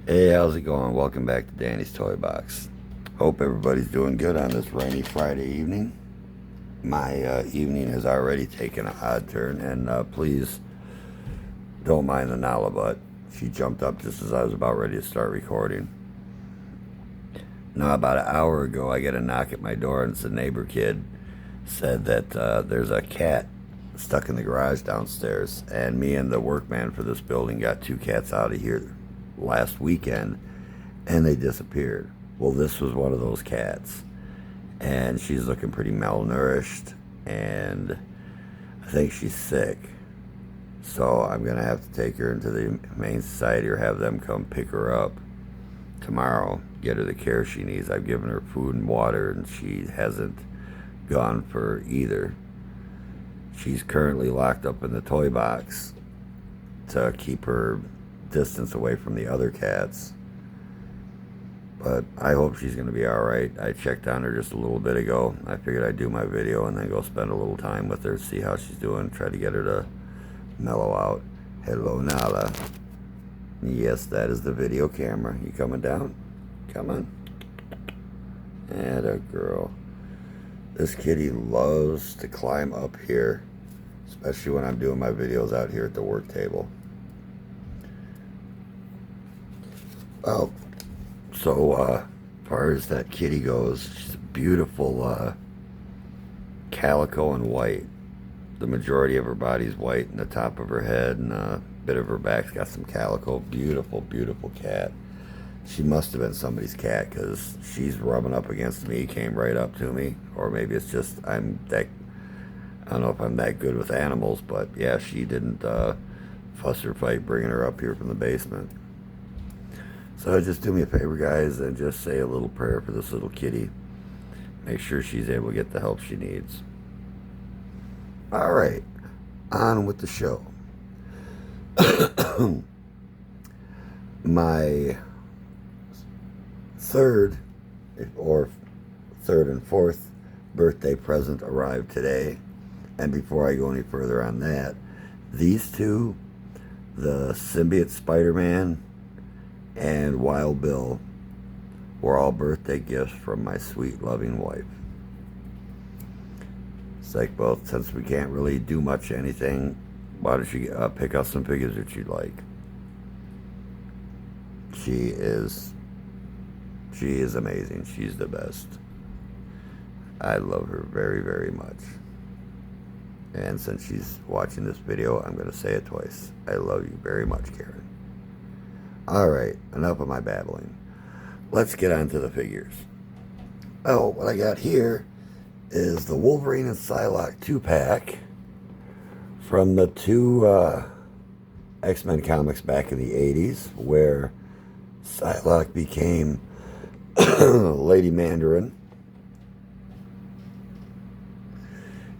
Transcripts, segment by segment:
Hey, how's it going? Welcome back to Danny's Toy Box. Hope everybody's doing good on this rainy Friday evening. My evening has already taken an odd turn, and please don't mind the Nala butt. She jumped up just as I was about ready to start recording. Now, about an hour ago, I get a knock at my door, and it's a neighbor kid. Said that there's a cat stuck in the garage downstairs, and me and the workman for this building got two cats out of here last weekend, and they disappeared. Well, this was one of those cats, and she's looking pretty malnourished, and I think she's sick. So I'm gonna have to take her into the Humane Society or have them come pick her up tomorrow, get her the care she needs. I've given her food and water, and she hasn't gone for either. She's currently locked up in the toy box to keep her distance away from the other cats, but I hope she's going to be alright. I checked on her just a little bit ago. I figured I'd do my video and then go spend a little time with her, see how she's doing, try to get her to mellow out. Hello, Nala. Yes, that is the video camera. You coming down? Come on. Atta girl. This kitty loves to climb up here, especially when I'm doing my videos out here at the work table. Well, so as far as that kitty goes, she's a beautiful calico and white. The majority of her body's white, and the top of her head and a bit of her back's got some calico. Beautiful, beautiful cat. She must have been somebody's cat, because she's rubbing up against me, came right up to me. Or maybe it's just I don't know if I'm that good with animals, but yeah, she didn't fuss or fight bringing her up here from the basement. So just do me a favor, guys, and just say a little prayer for this little kitty. Make sure she's able to get the help she needs. All right, on with the show. My third and fourth birthday present arrived today. And before I go any further on that, these two, the symbiote Spider-Man and Wild Bill, were all birthday gifts from my sweet, loving wife. It's like, well, since we can't really do much anything, why don't you pick out some figures that you'd like? She is amazing. She's the best. I love her very, very much. And since she's watching this video, I'm going to say it twice. I love you very much, Karen. Alright, enough of my babbling. Let's get on to the figures. Oh, what I got here is the Wolverine and Psyloke 2-pack from the two X-Men comics back in the 80s, where Psyloke became Lady Mandarin,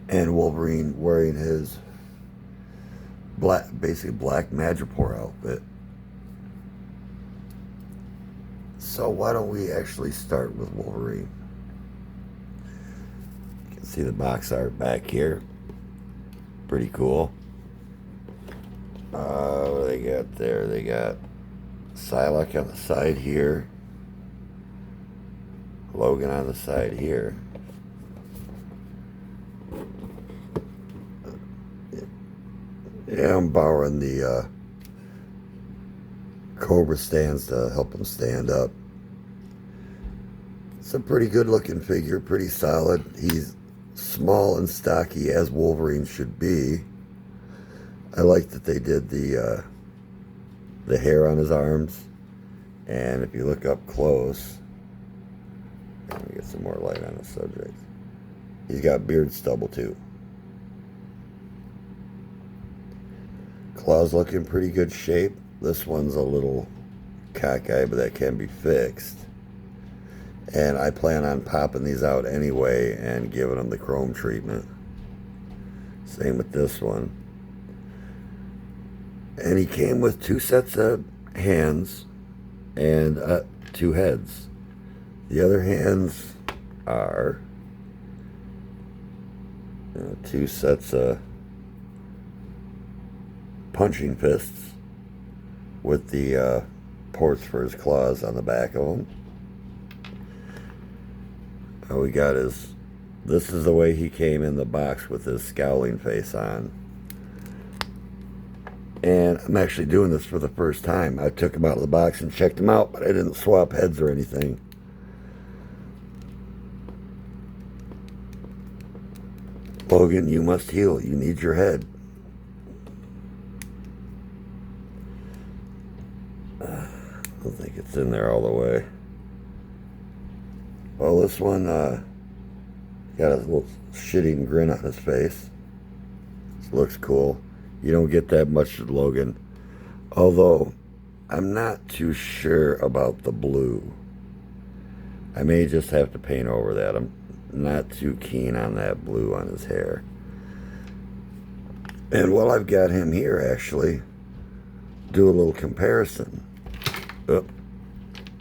and Wolverine wearing his basically black Madripoor outfit. So why don't we actually start with Wolverine? You can see the box art back here. Pretty cool. What do they got there? They got Psylocke on the side here. Logan on the side here. Yeah, I'm borrowing the Cobra stands to help him stand up. It's a pretty good looking figure, pretty solid. He's small and stocky, as Wolverine should be. I like that they did the hair on his arms, and if you look up close, let me get some more light on the subject. He's got beard stubble too. Claws look in pretty good shape. This one's a little cockeyed, but that can be fixed. And I plan on popping these out anyway and giving them the chrome treatment. Same with this one. And he came with two sets of hands and two heads. The other hands are two sets of punching fists with the ports for his claws on the back of him. Oh, we got his... This is the way he came in the box with his scowling face on. And I'm actually doing this for the first time. I took him out of the box and checked him out, but I didn't swap heads or anything. Logan, you must heal. You need your head. I don't think it's in there all the way. Well, this one got a little shitting grin on his face. This looks cool. You don't get that much with Logan. Although, I'm not too sure about the blue. I may just have to paint over that. I'm not too keen on that blue on his hair. And while I've got him here, actually, do a little comparison. Oh,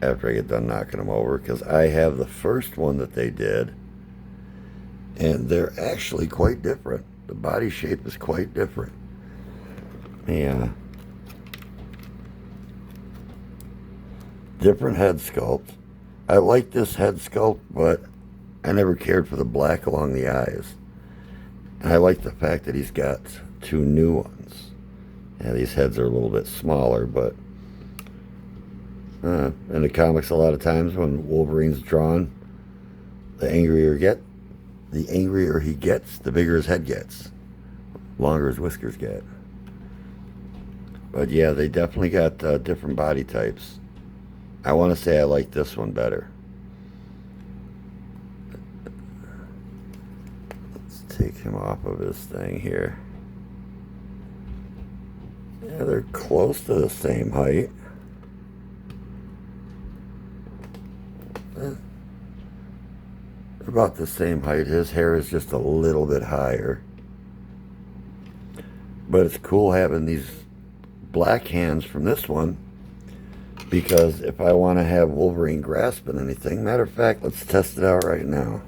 after I get done knocking them over, because I have the first one that they did, and they're actually quite different. The body shape is quite different. Yeah. Different head sculpt. I like this head sculpt, but I never cared for the black along the eyes. And I like the fact that he's got two new ones. Yeah, these heads are a little bit smaller, but in the comics, a lot of times when Wolverine's drawn, the angrier he gets, the bigger his head gets, longer his whiskers get. But yeah, they definitely got different body types. I want to say I like this one better. Let's take him off of his thing here. Yeah, they're close to the same height. They're about the same height. His hair is just a little bit higher. But it's cool having these black hands from this one, because if I want to have Wolverine grasping anything, matter of fact, let's test it out right now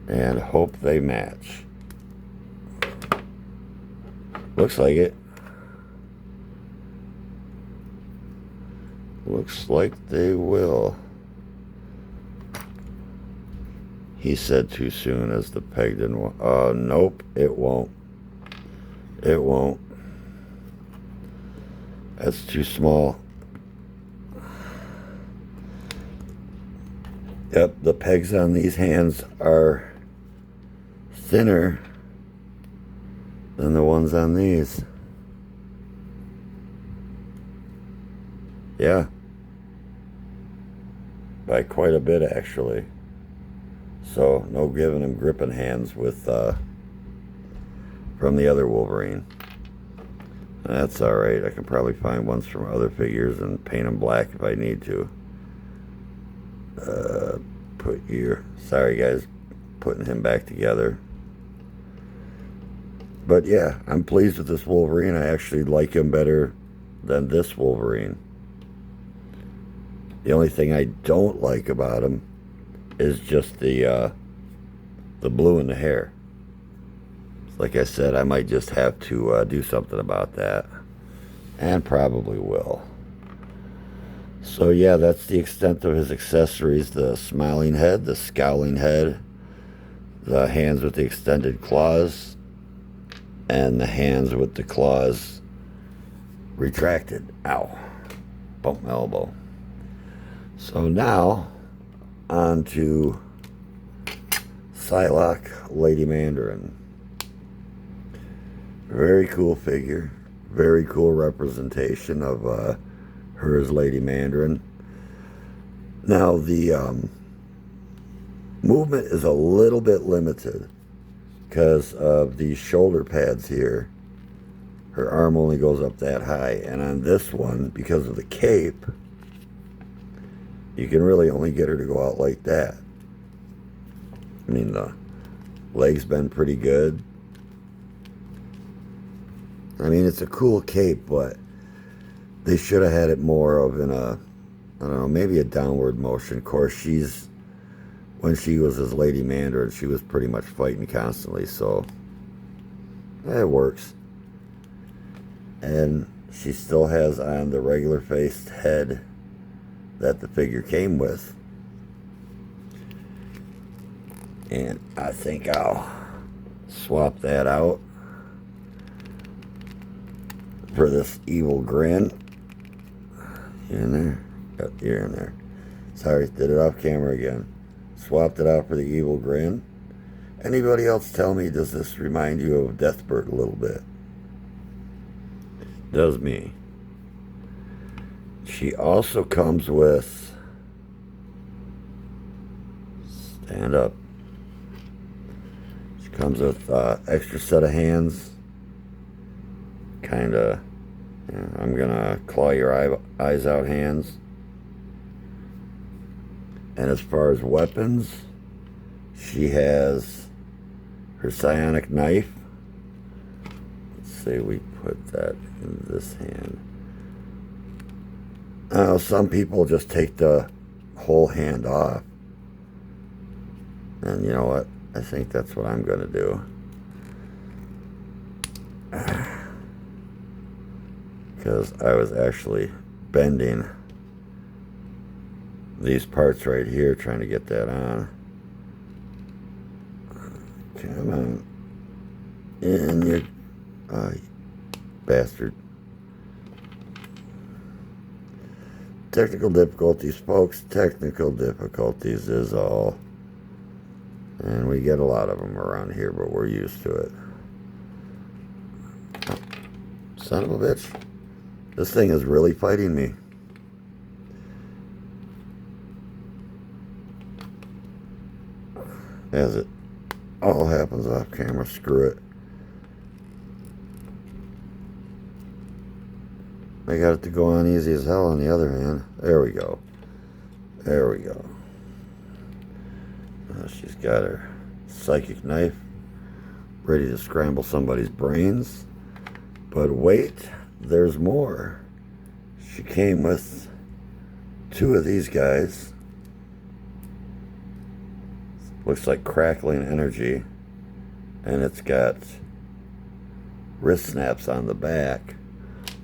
and hope they match. Looks like it. Looks like they will. He said too soon as the peg didn't want. Nope, it won't. It won't. That's too small. Yep, the pegs on these hands are thinner than the ones on these. Yeah. By quite a bit, actually. So, no giving him gripping hands with, from the other Wolverine. That's alright. I can probably find ones from other figures and paint them black if I need to. Sorry guys, putting him back together. But yeah, I'm pleased with this Wolverine. I actually like him better than this Wolverine. The only thing I don't like about him is just the blue in the hair. Like I said, I might just have to do something about that, and probably will. So yeah, that's the extent of his accessories: the smiling head, the scowling head, the hands with the extended claws, and the hands with the claws retracted. Ow. Bumped my elbow. So now, on to Psyloke, Lady Mandarin. Very cool figure. Very cool representation of her as Lady Mandarin. Now, the movement is a little bit limited because of these shoulder pads here. Her arm only goes up that high. And on this one, because of the cape, you can really only get her to go out like that. I mean, the legs bend pretty good. I mean, it's a cool cape, but they should have had it more of in a, I don't know, maybe a downward motion. Of course, when she was as Lady Mandarin, she was pretty much fighting constantly, so it works. And she still has on the regular faced head that the figure came with. And I think I'll swap that out for this evil grin. You're in there? Oh, you're in there. Sorry, did it off camera again. Swapped it out for the evil grin. Anybody else tell me, does this remind you of Deathbird a little bit? Does me. She also comes with, stand up. She comes with extra set of hands. Kinda, I'm gonna claw your eyes out hands. And as far as weapons, she has her psionic knife. Let's say we put that in this hand. Some people just take the whole hand off. And you know what? I think that's what I'm going to do. Because I was actually bending these parts right here trying to get that on. Come on. In you bastard. Technical difficulties, folks. Technical difficulties is all. And we get a lot of them around here, but we're used to it. Oh, son of a bitch. This thing is really fighting me. As it all happens off camera, screw it. I got it to go on easy as hell on the other hand. There we go. There we go. She's got her psychic knife ready to scramble somebody's brains. But wait, there's more. She came with 2 of these guys. Looks like crackling energy. And it's got wrist snaps on the back.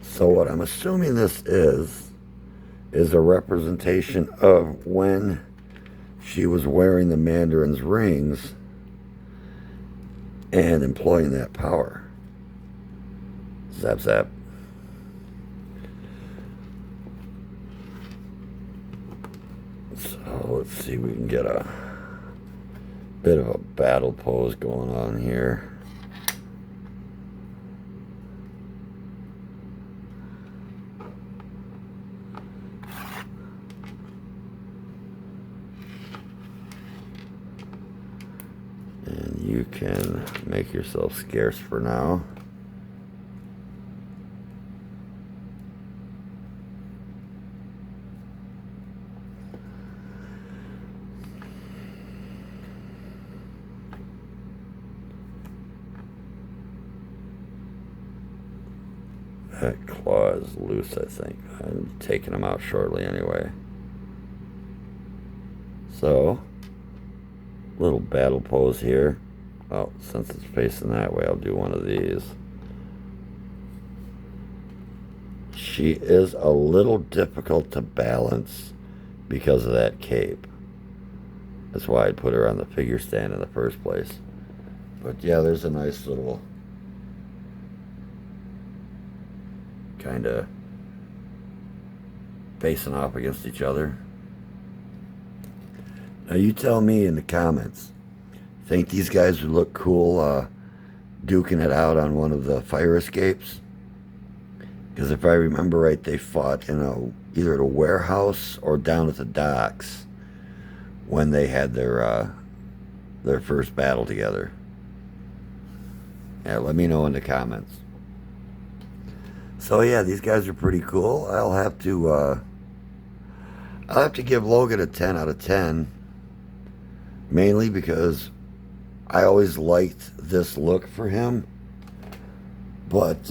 So what I'm assuming this is a representation of when she was wearing the Mandarin's rings and employing that power. Zap, zap. So let's see if we can get a bit of a battle pose going on here. And you can make yourself scarce for now. That claw is loose, I think. I'm taking him out shortly anyway. So, little battle pose here. Oh, since it's facing that way, I'll do one of these. She is a little difficult to balance because of that cape. That's why I put her on the figure stand in the first place. But yeah, there's a nice little kind of facing off against each other. Now you tell me in the comments, think these guys would look cool duking it out on one of the fire escapes? Because if I remember right, they fought in either at a warehouse or down at the docks when they had their first battle together. Yeah, let me know in the comments. So yeah, these guys are pretty cool. I'll have to give Logan a 10 out of 10. Mainly because I always liked this look for him. But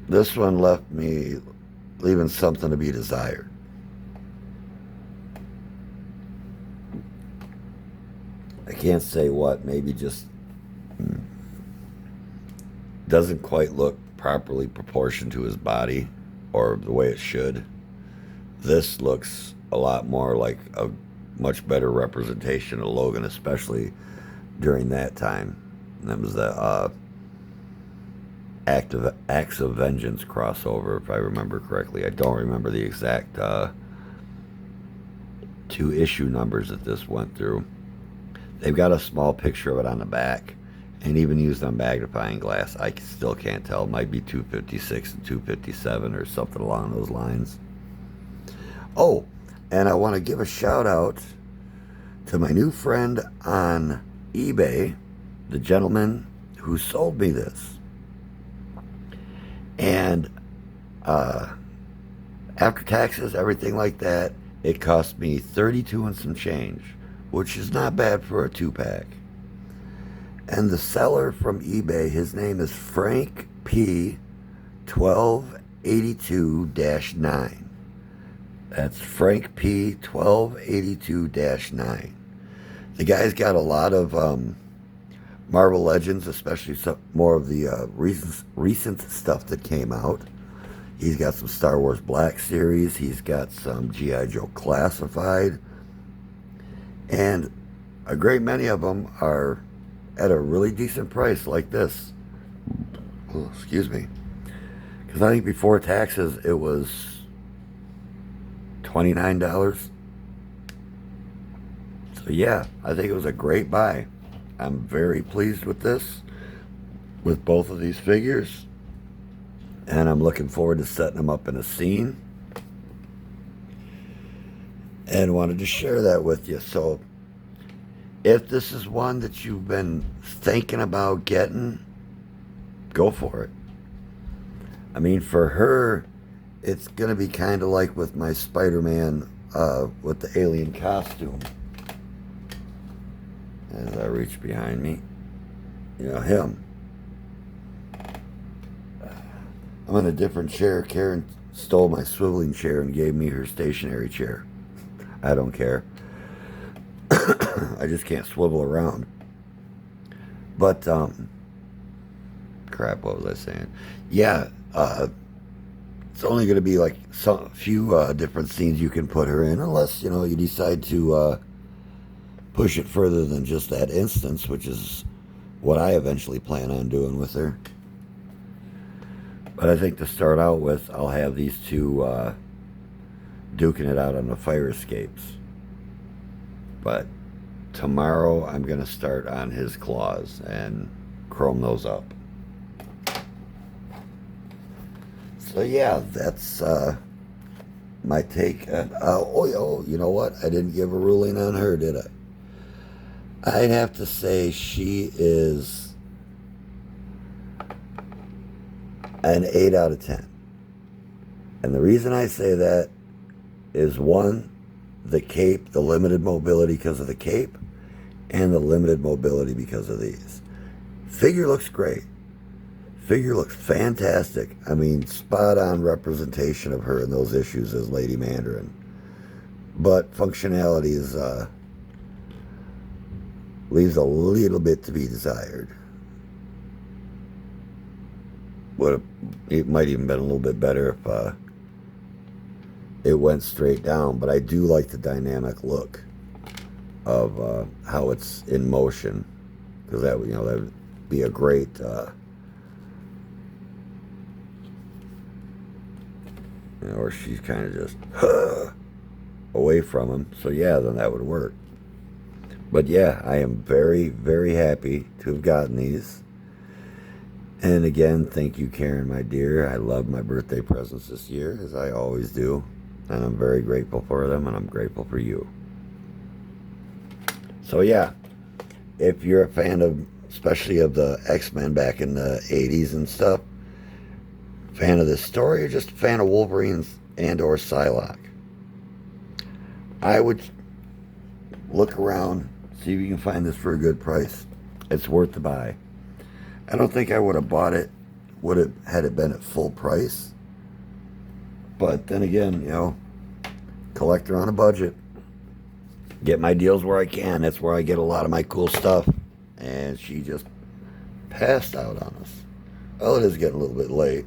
this one left me leaving something to be desired. I can't say what, maybe just doesn't quite look properly proportioned to his body, or the way it should. This looks a lot more like a much better representation of Logan, especially during that time. And that was the Acts of Vengeance crossover, if I remember correctly. I don't remember the exact 2 issue numbers that this went through. They've got a small picture of it on the back, and even used on magnifying glass. I still can't tell. It might be 256 and 257 or something along those lines. Oh, and I want to give a shout out to my new friend on eBay, the gentleman who sold me this. And after taxes, everything like that, it cost me $32 and some change, which is not bad for a 2-pack. And the seller from eBay, his name is Frank P. 1282-9. That's Frank P. 1282-9. The guy's got a lot of Marvel Legends, especially some more of the recent stuff that came out. He's got some Star Wars Black Series. He's got some G.I. Joe Classified. And a great many of them are at a really decent price like this. Oh, excuse me. Because I think before taxes it was $29. So yeah, I think it was a great buy. I'm very pleased with this, with both of these figures. And I'm looking forward to setting them up in a scene. And wanted to share that with you. So if this is one that you've been thinking about getting, go for it. I mean, for her, it's going to be kind of like with my Spider-Man with the alien costume. As I reach behind me, you know, him. I'm in a different chair. Karen stole my swiveling chair and gave me her stationary chair. I don't care. I just can't swivel around. But, crap, what was I saying? Yeah, it's only going to be like a few different scenes you can put her in, unless, you know, you decide to push it further than just that instance, which is what I eventually plan on doing with her. But I think to start out with, I'll have these two duking it out on the fire escapes. But tomorrow I'm going to start on his claws and chrome those up. So yeah, that's my take. You know what? I didn't give a ruling on her, did I? I'd have to say she is an 8 out of 10. And the reason I say that is, one, the cape, the limited mobility because of the cape, and the limited mobility because of these. Figure looks great. Figure looks fantastic. I mean, spot on representation of her in those issues as Lady Mandarin. But functionality is leaves a little bit to be desired. It might even been a little bit better if it went straight down, but I do like the dynamic look of how it's in motion, because that would be a great or she's kind of just away from him. So yeah, then that would work. But yeah, I am very, very happy to have gotten these. And again, thank you, Karen, my dear. I love my birthday presents this year, as I always do. And I'm very grateful for them, and I'm grateful for you. So yeah, if you're a fan of, especially of the X-Men back in the 80s and stuff, fan of this story, or just a fan of Wolverine and or Psyloke, I would look around, see if you can find this for a good price. It's worth the buy. I don't think I would have bought it had it been at full price. But then again, collector on a budget. Get my deals where I can. That's where I get a lot of my cool stuff. And she just passed out on us. Well, it is getting a little bit late.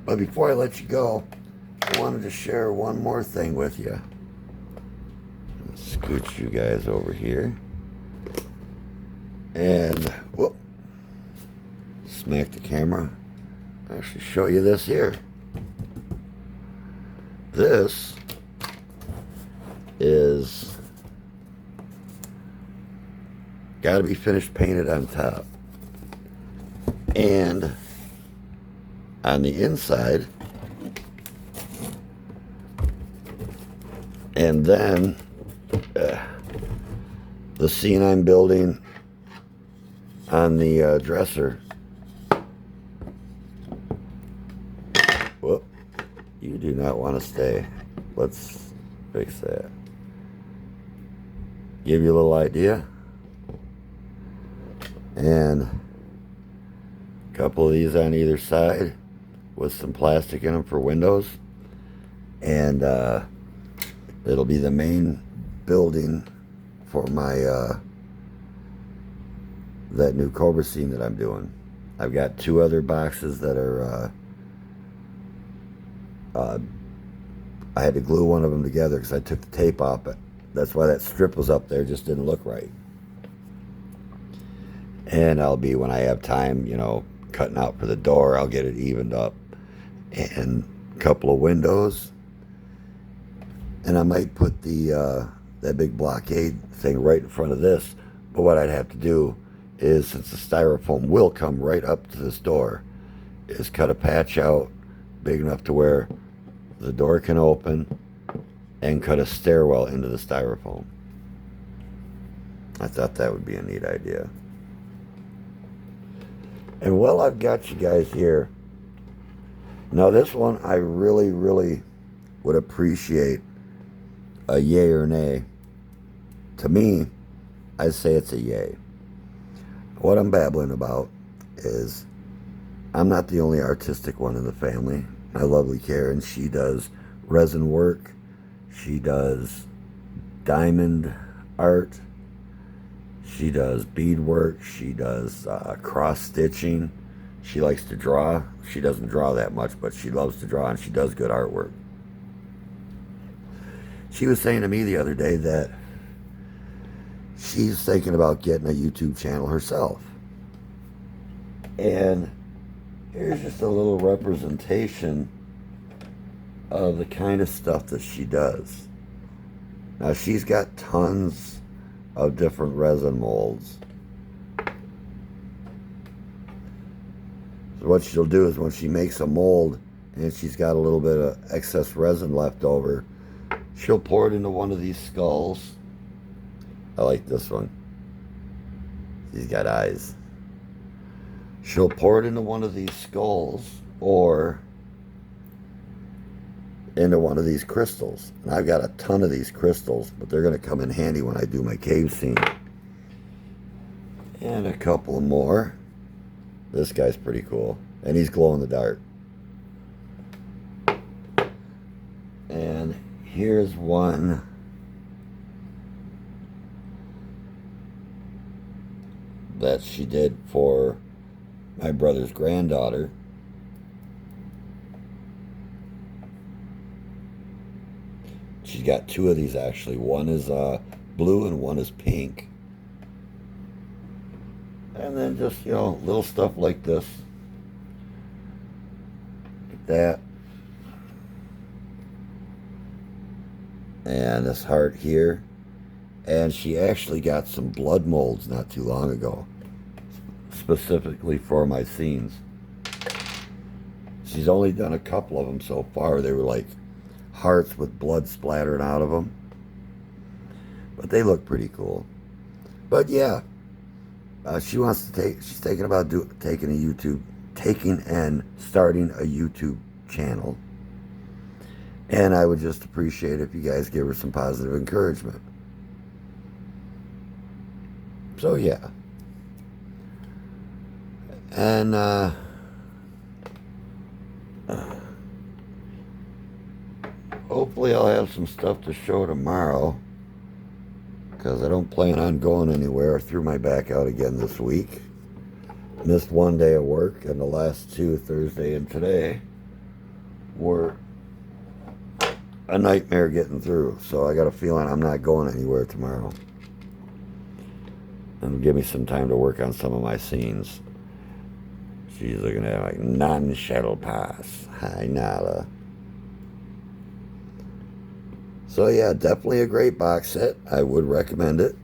But before I let you go, I wanted to share one more thing with you. Scoot you guys over here. And, whoop, smack the camera. Actually show you this here. This is got to be finished painted on top. And on the inside, and then the scene I'm building on the dresser. Whoop, you do not want to stay. Let's fix that. Give you a little idea. And a couple of these on either side with some plastic in them for windows. And it'll be the main building for my that new Cobra scene that I'm doing. I've got 2 other boxes that are I had to glue one of them together because I took the tape off it. That's why that strip was up there, just didn't look right. And I'll be, when I have time, you know, cutting out for the door, I'll get it evened up. And a couple of windows. And I might put the that big blockade thing right in front of this. But what I'd have to do is, since the styrofoam will come right up to this door, is cut a patch out big enough to where the door can open and cut a stairwell into the styrofoam. I thought that would be a neat idea. And while I've got you guys here, now this one I really, really would appreciate a yay or nay. To me, I'd say it's a yay. What I'm babbling about is I'm not the only artistic one in the family. My lovely Karen, she does resin work. She does diamond art. She does beadwork. She does cross stitching. She likes to draw. She doesn't draw that much, but she loves to draw, and she does good artwork. She was saying to me the other day that she's thinking about getting a YouTube channel herself. And here's just a little representation of the kind of stuff that she does. Now, she's got tons of different resin molds. So what she'll do is, when she makes a mold and she's got a little bit of excess resin left over, she'll pour it into one of these skulls. I like this one. He's got eyes. She'll pour it into one of these skulls or into one of these crystals. And I've got a ton of these crystals, but they're going to come in handy when I do my cave scene. And a couple more. This guy's pretty cool. And he's glow in the dark. And here's one that she did for my brother's granddaughter. She's got 2 of these actually. One is blue and one is pink. And then just, you know, little stuff like this. Like that. And this heart here. And she actually got some blood molds not too long ago, specifically for my scenes. She's only done a couple of them so far. They were like hearts with blood splattering out of them. But they look pretty cool. But yeah, she wants to take, she's thinking about taking and starting a YouTube channel. And I would just appreciate if you guys give her some positive encouragement. So yeah. And hopefully I'll have some stuff to show tomorrow, because I don't plan on going anywhere. I threw my back out again this week. Missed one day of work, and the last two, Thursday and today, were a nightmare getting through. So I got a feeling I'm not going anywhere tomorrow. And give me some time to work on some of my scenes. She's looking at it like, non-shuttle pass. Hi, Nala. So yeah, definitely a great box set. I would recommend it.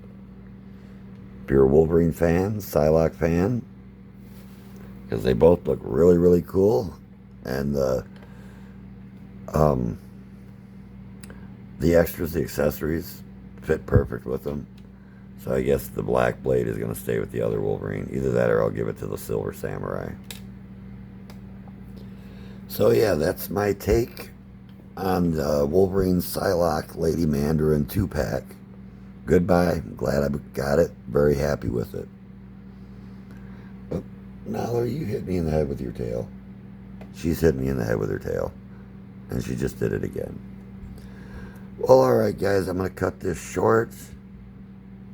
If you're a Wolverine fan, Psyloke fan, because they both look really, really cool. And the extras, the accessories, fit perfect with them. So I guess the black blade is going to stay with the other Wolverine. Either that or I'll give it to the Silver Samurai. So yeah, that's my take on the Wolverine Psyloke Lady Mandarin 2-pack. Goodbye. I'm glad I got it. Very happy with it. But Nala, you hit me in the head with your tail. She's hit me in the head with her tail. And she just did it again. Well, alright guys, I'm going to cut this short.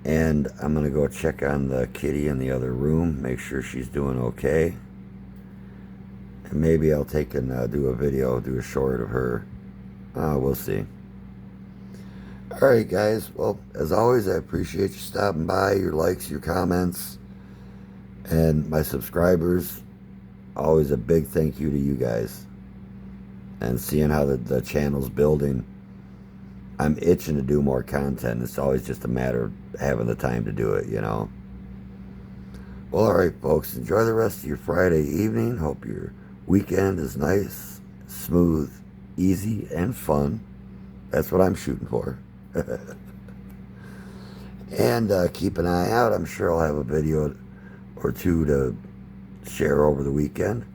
And I'm going to go check on the kitty in the other room. Make sure she's doing okay. And maybe I'll take and do a video, do a short of her. We'll see. Alright guys, well, as always, I appreciate you stopping by, your likes, your comments, and my subscribers. Always a big thank you to you guys. And seeing how the channel's building, I'm itching to do more content. It's always just a matter of having the time to do it, you know. Well, alright folks, enjoy the rest of your Friday evening. Hope your weekend is nice, smooth, easy, and fun. That's what I'm shooting for. And keep an eye out. I'm sure I'll have a video or two to share over the weekend.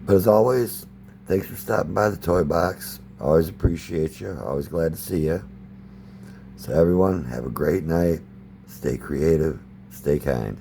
But as always, thanks for stopping by the Toy Box. Always appreciate you. Always glad to see you. So everyone, have a great night. Stay creative. Stay kind.